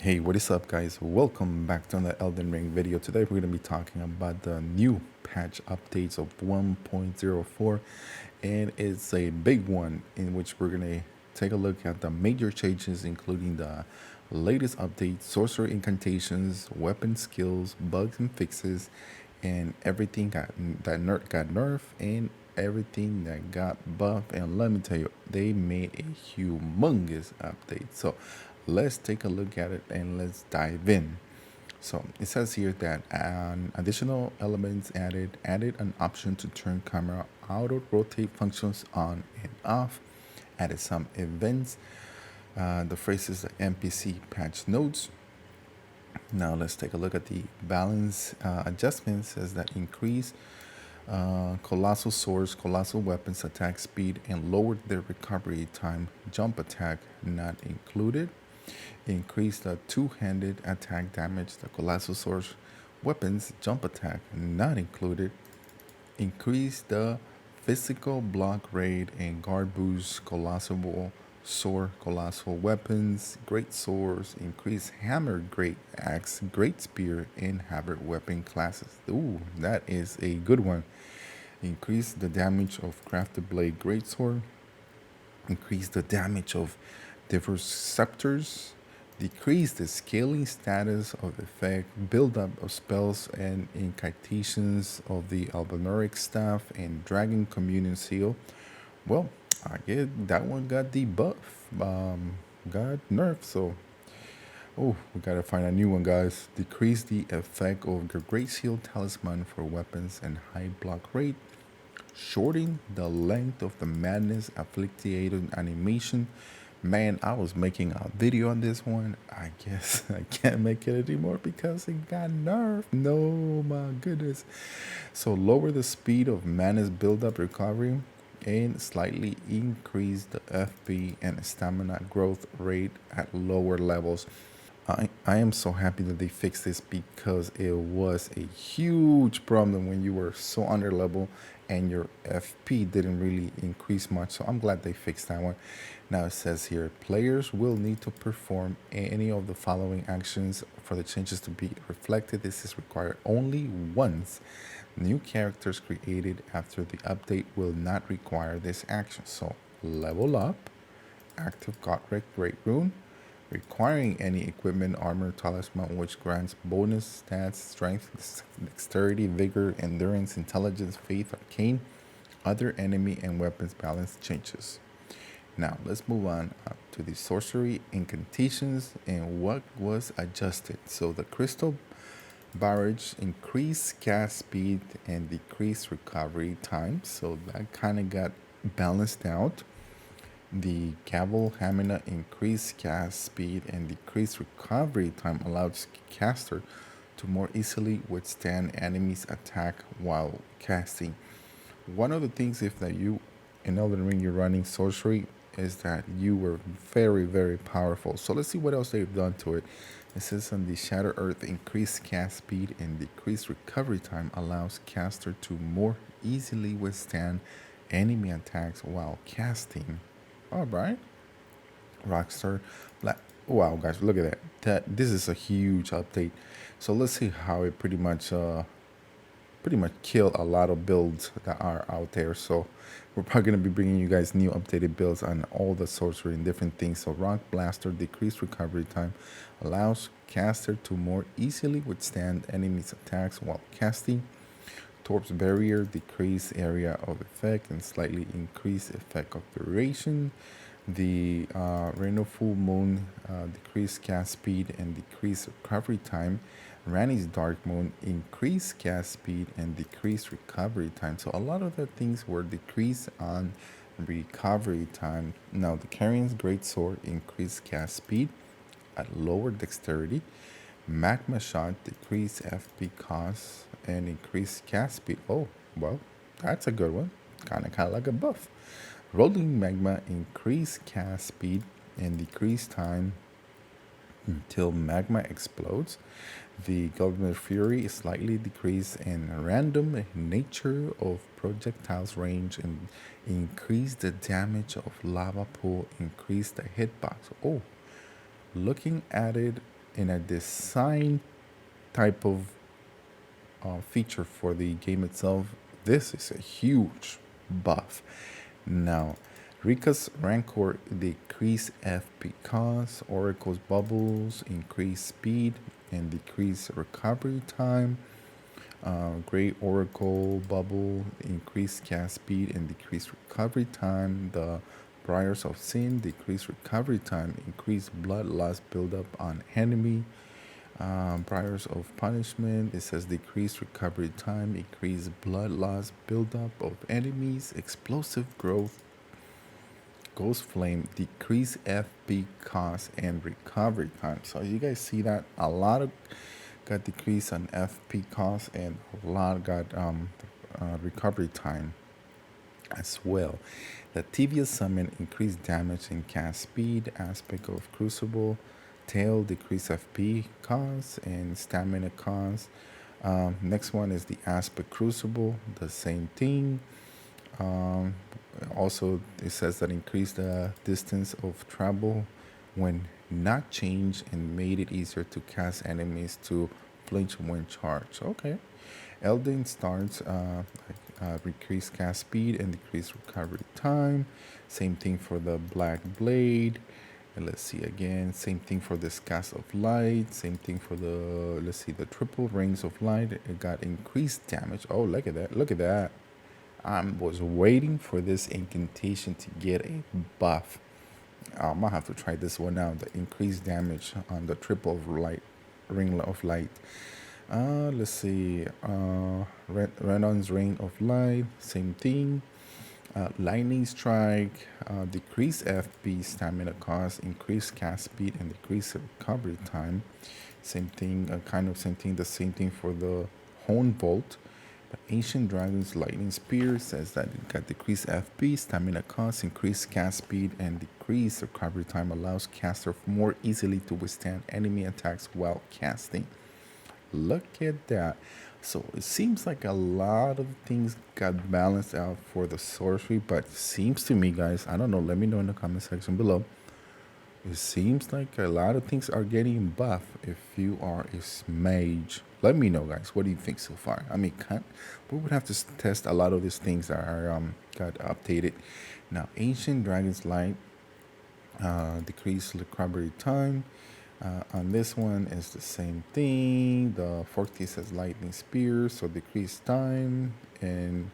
Hey, what is up guys? Welcome back to the Elden Ring video. Today we're going to be talking about the new patch updates of 1.04, and it's a big one in which we're going to take a look at the major changes, including the latest updates, sorcery incantations, weapon skills, bugs and fixes, and everything that got nerfed and everything that got buffed. And let me tell you, they made a humongous update. So let's take a look at it and let's dive in. So it says here that an additional elements added an option to turn camera auto rotate functions on and off, added some events. The phrases the NPC patch notes. Now let's take a look at the balance adjustments. Says that increase colossal swords, colossal weapons attack speed, and lowered their recovery time. Jump attack not included. Increase the two-handed attack damage. The colossal swords weapons jump attack not included. Increase the physical block rate and guard boost. Colossal sword, colossal weapons, great swords. Increase hammer, great axe, great spear, and hammered weapon classes. Ooh, that is a good one. Increase the damage of crafted blade greatsword. Increase the damage of diverse scepters. Decrease the scaling status of effect, buildup of spells and incantations of the Albinoric staff and Dragon Communion seal. Well, I guess that one got the buff, got nerfed. So, oh, we gotta find a new one, guys. Decrease the effect of the Great Seal Talisman for weapons and high block rate. Shorten the length of the Madness Afflicted animation. Man, I was making a video on this one. I guess I can't make it anymore because it got nerfed. No, my goodness. So lower the speed of Madness build-up recovery and slightly increase the FP and stamina growth rate at lower levels. I am so happy that they fixed this because it was a huge problem when you were so under level and your FP didn't really increase much. So I'm glad they fixed that one. Now it says here, players will need to perform any of the following actions for the changes to be reflected. This is required only once. New characters created after the update will not require this action. So level up, active Godric Great Rune, requiring any equipment, armor, talisman, which grants bonus stats, strength, dexterity, vigor, endurance, intelligence, faith, arcane, other enemy and weapons balance changes. Now let's move on up to the sorcery incantations and what was adjusted. So the crystal barrage increased cast speed and decreased recovery time, so that kind of got balanced out. The Gavel Hamina increased cast speed and decreased recovery time allows caster to more easily withstand enemies' attack while casting. One of the things, if that you in Elden Ring you're running sorcery, is that you were very, very powerful. So let's see what else they've done to it. It says on the Shatter Earth, increased cast speed and decreased recovery time allows caster to more easily withstand enemy attacks while casting. All right, Rockstar. Wow, guys, look at that. This is a huge update. So let's see how it pretty much killed a lot of builds that are out there. So we're probably gonna be bringing you guys new updated builds on all the sorcery and different things. So Rock Blaster, decreased recovery time, allows caster to more easily withstand enemies' attacks while casting. Torp's Barrier, decrease area of effect and slightly increase effect of duration. The Reno Full Moon, decrease cast speed and decrease recovery time. Rani's Dark Moon, increase cast speed and decrease recovery time. So a lot of the things were decreased on recovery time. Now the Carrion's Great Sword, increased cast speed at lower dexterity. Magma Shot, decrease FP cost and increase cast speed. Oh, well, that's a good one. Kind of like a buff. Rolling Magma, increase cast speed and decrease time until magma explodes. The Golden Fury is slightly decreased in random nature of projectiles range and increase the damage of lava pool, increase the hitbox. Oh, looking at it, in a design type of feature for the game itself, this is a huge buff. Now, Rika's Rancor decrease FP cost, Oracle's Bubbles increase speed and decrease recovery time. Great Oracle Bubble increase cast speed and decrease recovery time. The Briars of Sin decrease recovery time, increase blood loss buildup on enemy. Briars of Punishment, it says decrease recovery time, increase blood loss buildup of enemies, explosive growth. Ghost Flame, decrease FP cost and recovery time. So you guys see that a lot of got decrease on FP cost and a lot got recovery time as well. The Tibia Summon, increased damage and cast speed. Aspect of Crucible, Tail, decrease FP cost and stamina cost. Next one is the Aspect Crucible, the same thing. Also, it says that increased the distance of travel when not changed and made it easier to cast enemies to flinch when charged. Okay. Elden starts decrease cast speed and decrease recovery time. Same thing for the Black Blade. And let's see again. Same thing for this Cast of Light. Same thing for the, let's see, the Triple Rings of Light. It got increased damage. Oh, look at that. Look at that. I was waiting for this Incantation to get a buff. I'm gonna have to try this one out. The increased damage on the Triple of Light, Ring of Light. Let's see. Renon's Ring of Light, same thing. Lightning Strike, decrease FP stamina cost, increase cast speed, and decrease recovery time. Same thing, kind of same thing. The same thing for the Hone Bolt. Ancient Dragon's Lightning Spear says that it got decreased FP, stamina cost, increased cast speed, and decreased recovery time, allows caster more easily to withstand enemy attacks while casting. Look at that. So it seems like a lot of things got balanced out for the sorcery, but it seems to me, guys, I don't know, let me know in the comment section below. It seems like a lot of things are getting buff if you are a mage. Let me know, guys. What do you think so far? I mean, we would have to test a lot of these things that are got updated. Now, Ancient Dragon's Light, decreased recovery time. On this one is the same thing. The Forte says Lightning Spear, so decreased time and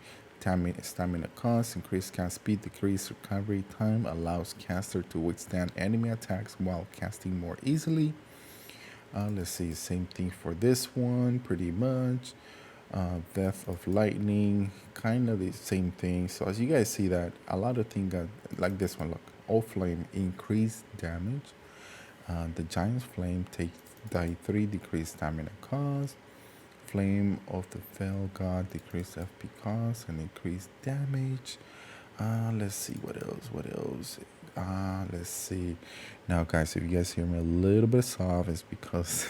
stamina cost, increased cast speed, decreased recovery time, allows caster to withstand enemy attacks while casting more easily. Let's see, same thing for this one, pretty much. Death of Lightning, kind of the same thing. So as you guys see that, a lot of things got, like this one, look, All Flame, increased damage. The Giant's Flame takes die 3, decreased stamina cost. Flame of the Fell God, decreased FP cost and increased damage. Let's see what else. Let's see. Now, guys, if you guys hear me a little bit soft, it's because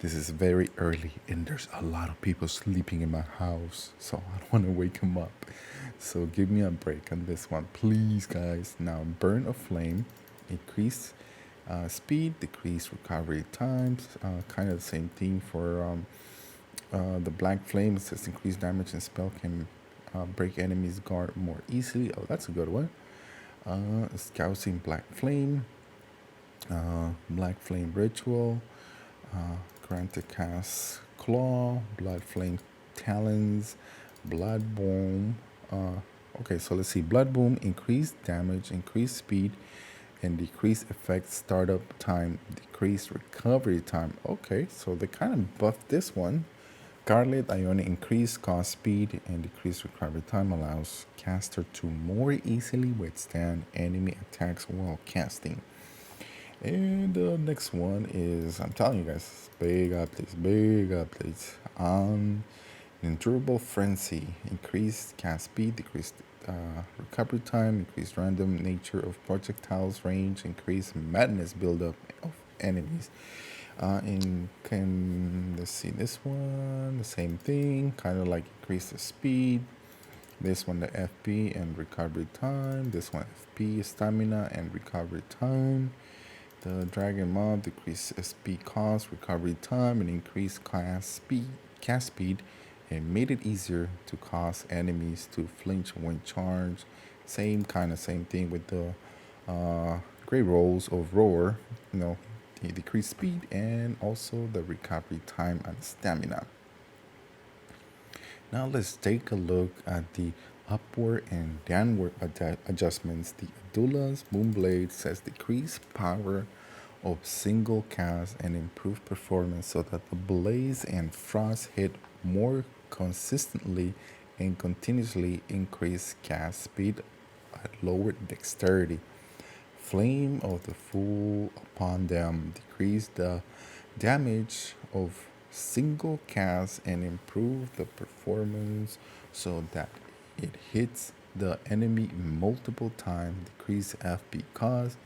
this is very early and there's a lot of people sleeping in my house, so I don't want to wake them up. So give me a break on this one, please, guys. Now, Burn of Flame, increase speed, decrease recovery times. Kind of the same thing for the Black Flame. It says increased damage and spell can break enemies' guard more easily. Oh, that's a good one. Scousing Black Flame, Black Flame Ritual, Granted Cast Claw, Blood Flame Talons, Blood Boom. Okay, so let's see. Blood Boom, increased damage, increased speed, and decreased effect startup time, decreased recovery time. Okay, so they kind of buffed this one. Scarlet Ionic, increased cast speed and decreased recovery time, allows caster to more easily withstand enemy attacks while casting. And the next one is, I'm telling you guys, big updates. Endurable Frenzy, increased cast speed, decreased recovery time, increased random nature of projectiles range, increased madness buildup of enemies. Let's see, this one, the same thing, kind of like increase the speed. This one, the FP and recovery time. This one, FP, stamina and recovery time. The dragon mob decreased SP cost, recovery time, and increased cast speed, and made it easier to cause enemies to flinch when charged. Same thing with the great rolls of roar. You know, the decreased speed and also the recovery time and stamina. Now let's take a look at the upward and downward adjustments. The Adula's Moonblade says decrease power of single cast and improve performance so that the blaze and frost hit more consistently and continuously increase cast speed at lower dexterity. Flame of the Fool upon them decrease the damage of single cast and improve the performance so that it hits the enemy multiple times, decrease FP cost.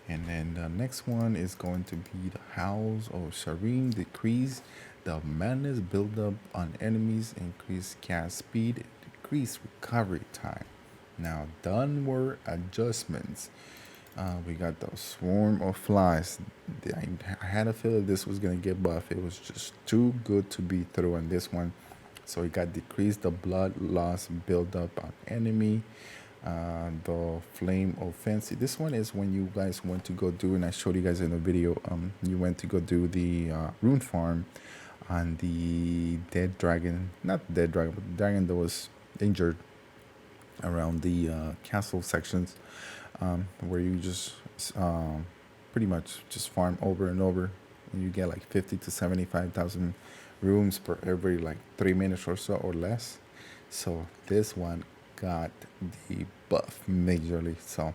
And then the next one is going to be the Howls of Shireen, decrease the madness buildup on enemies, increase cast speed, decrease recovery time. Now, downward adjustments. We got the Swarm of Flies. I had a feeling this was going to get buffed. It was just too good to be through on this one. So it got decreased the blood loss buildup on enemy. The Flame of Fancy. This one is when you guys went to go do, and I showed you guys in the video, you went to go do the rune farm on the dead dragon. Not dead dragon, but the dragon that was injured around the castle sections, where you just pretty much just farm over and over, and you get like 50 to 75,000 rooms per every like 3 minutes or so or less. So this one got the buff majorly. So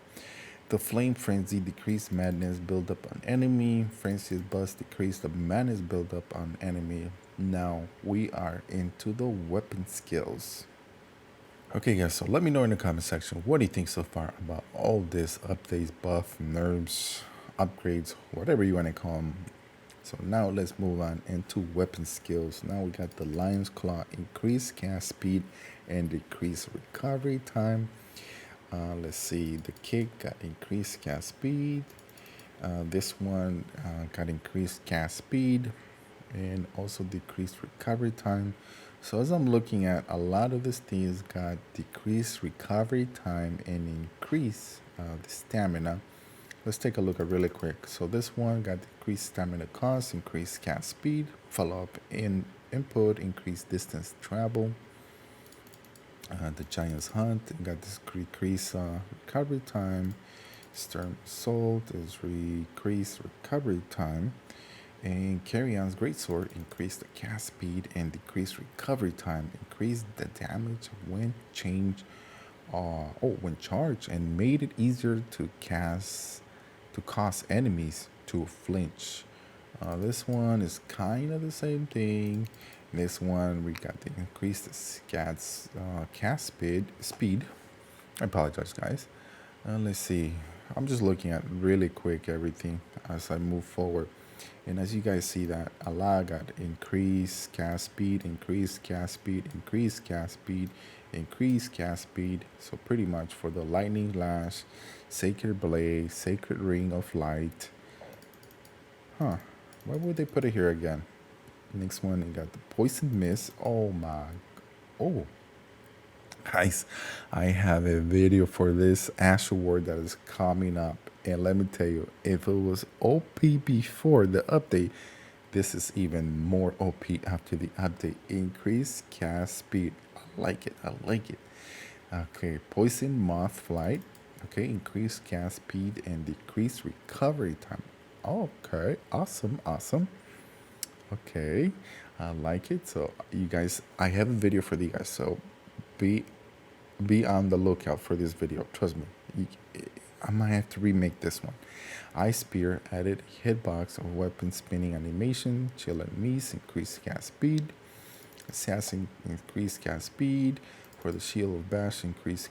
the Flame Frenzy decreased madness buildup on enemy. Frenzy's Bust decreased the madness buildup on enemy. Now we are into the weapon skills. Okay guys, so let me know in the comment section, what do you think so far about all this updates, buff, nerfs, upgrades, whatever you want to call them. So now let's move on into weapon skills. Now we got the Lion's Claw, increase cast speed and decrease recovery time. Let's see, the Kick got increased cast speed. This one got increased cast speed and also decreased recovery time. So as I'm looking at, a lot of these things got decreased recovery time and increase the stamina. Let's take a look at really quick. So this one got decreased stamina cost, increased cast speed, follow up in input, increased distance travel. The Giant's Hunt got this decreased recovery time. Stern Assault is decreased recovery time. And Carrion's Greatsword increased the cast speed and decreased recovery time, increased the damage when when charged, and made it easier to cause enemies to flinch. This one is kind of the same thing. This one we got the increased cast speed. I apologize, guys. Let's see. I'm just looking at really quick everything as I move forward. And as you guys see that a lot got increased cast speed, increased cast speed, increased cast speed, increased cast speed. So pretty much for the Lightning Lash, Sacred Blade, Sacred Ring of Light. Why would they put it here again? Next one, you got the Poison Mist. Oh. Guys, I have a video for this Ash Award that is coming up. And let me tell you, if it was OP before the update, this is even more OP after the update. Increased cast speed. I like it. Okay, Poison Moth Flight. Okay, increased cast speed and decreased recovery time. Okay, awesome. Okay, I like it. So you guys, I have a video for you guys. So be on the lookout for this video. Trust me. I might have to remake this one. Ice Spear added hitbox of weapon spinning animation. Chill enemies, increased cast speed. Assassin increased cast speed. For the Shield of Bash, increased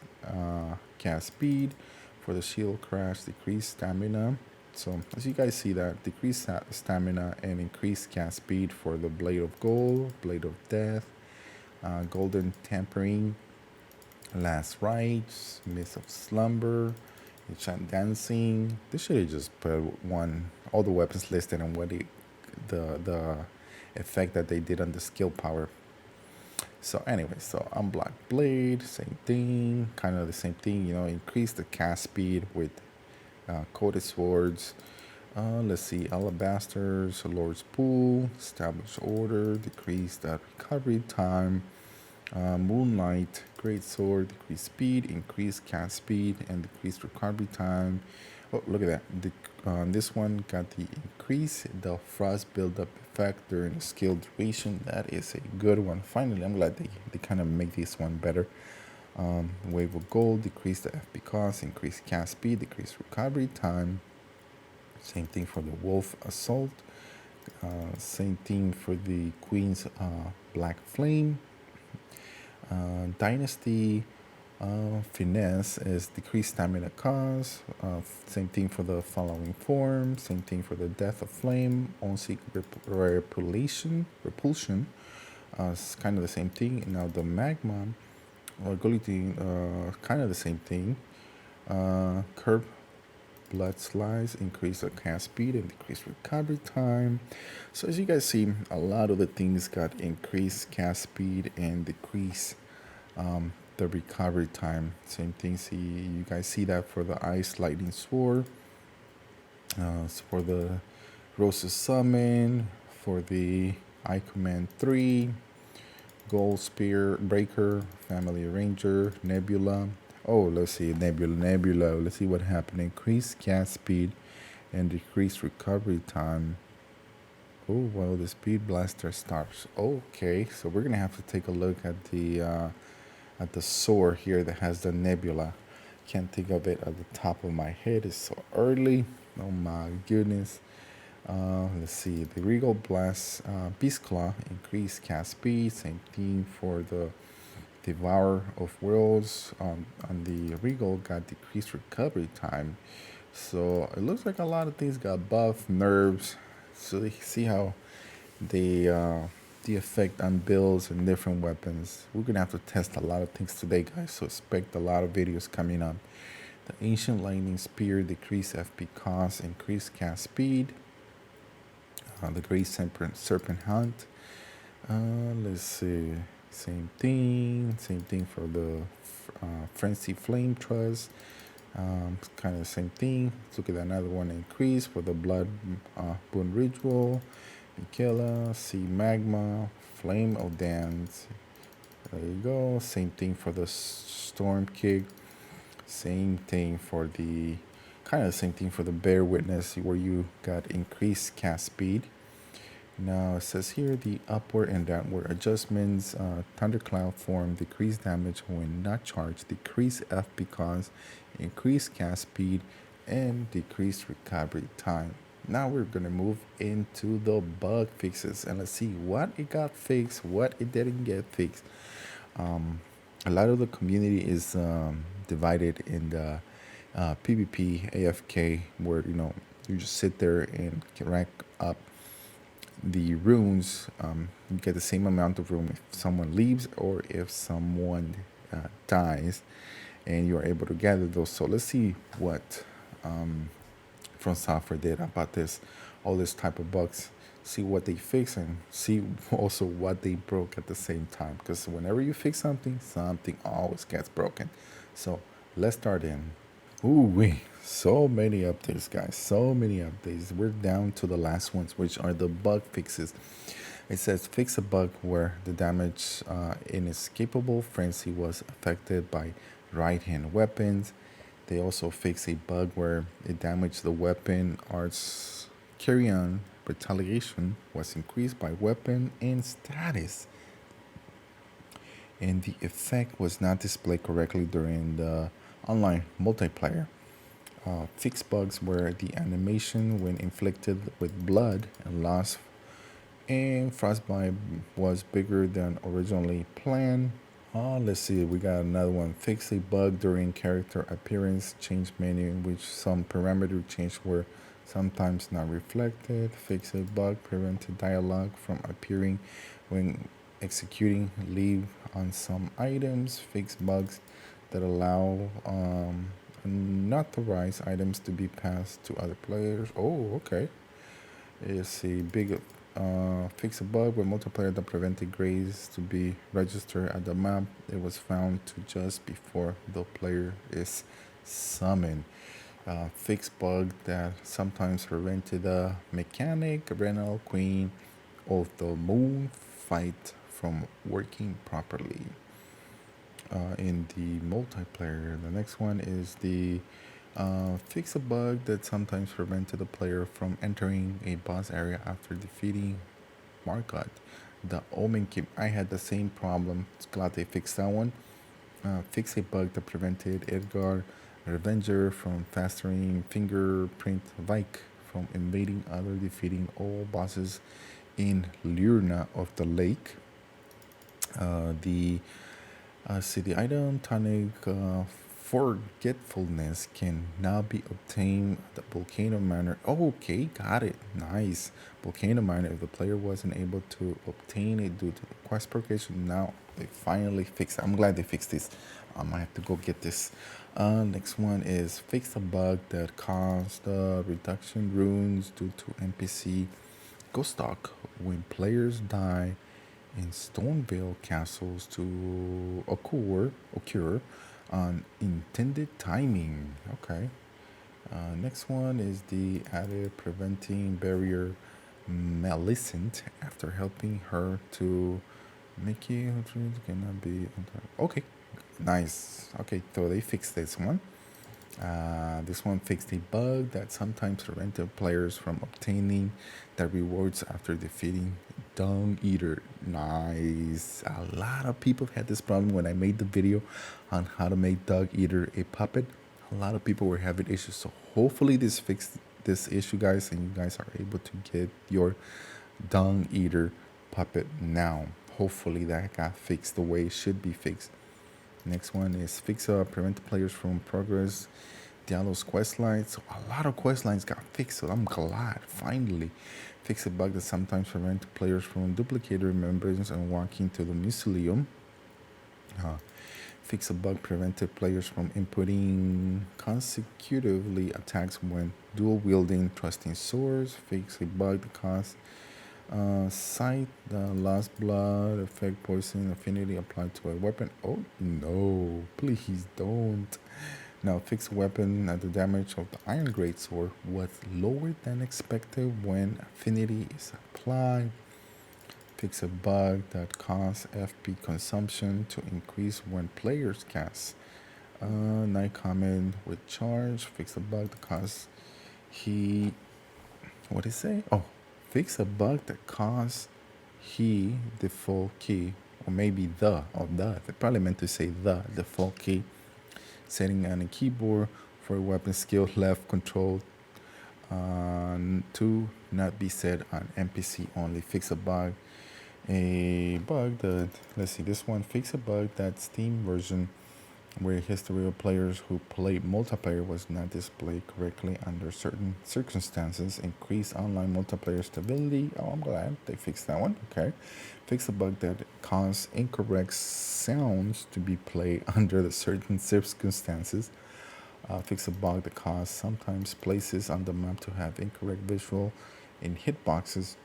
cast speed. For the Shield Crash, decreased stamina. So as you guys see that, decreased stamina and increased cast speed for the Blade of Gold, Blade of Death, Golden Tampering, Last Rites, Mist of Slumber, Enchant dancing. They should have just put all the weapons listed and what the effect that they did on the skill power. So anyway, so unblocked blade, same thing, kind of the same thing. Increase the cast speed with coated swords. Let's see, alabasters, Lord's Pool, establish order, decrease the recovery time. Moonlight Greatsword, decrease speed, increase cast speed, and decrease recovery time. Oh, look at that. This one got the increase the frost buildup effect during the skill duration. That is a good one. Finally, I'm glad they kind of make this one better. Wave of gold, decrease the FP cost, increase cast speed, decrease recovery time. Same thing for the wolf assault. Same thing for the queen's black flame. Dynasty finesse is decreased stamina cost. Same thing for the following form. Same thing for the death of flame. On-seek repulsion. It's kind of the same thing. And now the magma ability, kind of the same thing. Curb blood slides, increase the cast speed and decrease recovery time. So as you guys see, a lot of the things got increased cast speed and decrease the recovery time. Same thing. See, you guys see that for the ice lightning sword, for the Rose's summon, for the I command 3, gold spear breaker, family ranger, nebula. Oh, let's see, nebula. Let's see what happened. Increase cast speed and decrease recovery time. Oh, well, the speed blaster stops. Okay, so we're gonna have to take a look at the sword here that has the nebula. Can't think of it at the top of my head. It's so early. Oh my goodness. Let's see, the regal blast beast claw, increase cast speed. Same thing for the Devourer of Worlds. On the Regal got decreased recovery time. So it looks like a lot of things got buffed, nerfs. So you see how the effect on builds and different weapons. We're gonna have to test a lot of things today, guys. So expect a lot of videos coming up. The Ancient Lightning Spear, decrease FP cost, increase cast speed. The Great Serpent Hunt. Let's see. Same thing for the Frenzy Flame Trust. Kind of the same thing. Let's look at another one. Increase for the Blood Boon Ritual. Michaela, Sea Magma, Flame of Dance. There you go. Same thing for the Storm Kick. Same thing for the Bear Witness, where you got increased cast speed. Now it says here the upward and downward adjustments. Thundercloud form, decrease damage when not charged, decrease FP cost, increase cast speed, and decrease recovery time. Now we're gonna move into the bug fixes and let's see what it got fixed, what it didn't get fixed. A lot of the community is divided in the PvP AFK, where you just sit there and rank up the runes. You get the same amount of rune if someone leaves or if someone dies, and you're able to gather those. So let's see what From Software did about all this type of bugs. See what they fix and see also what they broke at the same time. Because whenever you fix something, something always gets broken. So let's start in. Ooh, so many updates, guys. So many updates. We're down to the last ones, which are the bug fixes. It says fix a bug where the damage inescapable frenzy was affected by right-hand weapons. They also fix a bug where it damaged the weapon arts carry-on retaliation was increased by weapon and status, and the effect was not displayed correctly during the online multiplayer. Fix bugs where the animation when inflicted with blood and loss and frostbite was bigger than originally planned. Let's see, we got another one. Fix a bug during character appearance change menu in which some parameter change were sometimes not reflected. Fix a bug prevented dialogue from appearing when executing leave on some items. Fix bugs that allow unauthorized items to be passed to other players. Oh, okay. It's a big fix a bug with multiplayer that prevented grades to be registered at the map. It was found to just before the player is summoned. Fix bug that sometimes prevented the mechanic Renal Queen of the Moon fight from working properly. In the multiplayer, the next one is the fix a bug that sometimes prevented the player from entering a boss area after defeating Margot. The Omen Keep. I had the same problem. It's glad they fixed that one. Fix a bug that prevented Edgar Revenger from fastering Fingerprint Vike from invading other defeating all bosses in Lurna of the Lake. The item tonic forgetfulness can now be obtained at the Volcano Manor. Oh, okay, got it. Nice. Volcano Manor. If the player wasn't able to obtain it due to the quest progression, now they finally fixed it. I'm glad they fixed this. I might have to go get this. Next one is fix a bug that caused reduction runes due to NPC ghost stock when players die in Stonevale castles to occur on intended timing. Okay. Next one is the added preventing barrier Maleficent after helping her to make it cannot be. Okay, nice. Okay, so they fixed this one. This one fixed a bug that sometimes prevented players from obtaining the rewards after defeating Dung Eater. Nice. A lot of people had this problem when I made the video on how to make Dung Eater a puppet. A lot of people were having issues. So hopefully this fixed this issue, guys, and you guys are able to get your Dung Eater puppet now. Hopefully that got fixed the way it should be fixed. Next one is fix prevent players from progress Diablo's quest lines. So a lot of quest lines got fixed, so I'm glad finally. Fix a bug that sometimes prevent players from duplicating remembrance and walking to the mausoleum. Fix a bug prevented players from inputting consecutively attacks when dual wielding trusting swords. Fix a bug that caused sight, lost blood, effect poison, affinity applied to a weapon. Oh no, please don't. Now fix weapon at the damage of the Iron Greatsword was lower than expected when affinity is applied. Fix a bug that causes FP consumption to increase when players cast Night Comet with charge. Fix a bug that causes what did it say? Oh, fix a bug that causes default key, or maybe they probably meant to say the default key setting on a keyboard for a weapon skill left control to not be set on NPC only. Fix a bug that, let's see, this one, fix a bug that Steam version where history of players who played multiplayer was not displayed correctly under certain circumstances. Increase online multiplayer stability. Oh, I'm glad they fixed that one. Okay. Fix a bug that caused incorrect sounds to be played under the certain circumstances. Fix a bug that caused sometimes places on the map to have incorrect visual in hitboxes.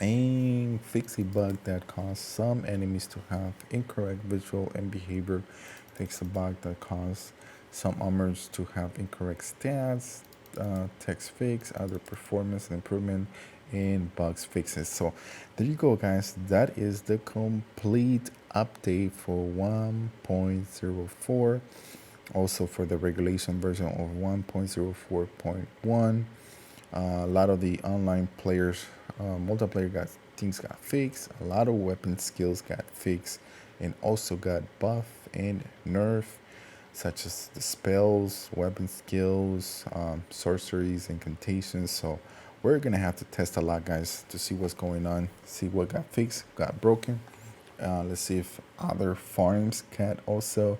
And fix a bug that caused some enemies to have incorrect visual and behavior. Fix a bug that caused some armors to have incorrect stats. Text fix, other performance improvement, and bugs fixes. So there you go, guys. That is the complete update for 1.04. Also for the regulation version of 1.04.1. A lot of the online players, multiplayer things got fixed. A lot of weapon skills got fixed and also got buff and nerf, such as the spells, weapon skills, sorceries, incantations. So we're gonna have to test a lot, guys, to see what's going on, see what got fixed, got broken. Let's see if other farms can also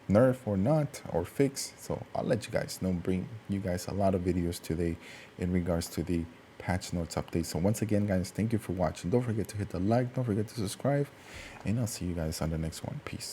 nerf or not, or fix. So I'll let you guys know, bring you guys a lot of videos today in regards to the patch notes update. So once again, guys, thank you for watching. Don't forget to hit the like, don't forget to subscribe, and I'll see you guys on the next one. Peace.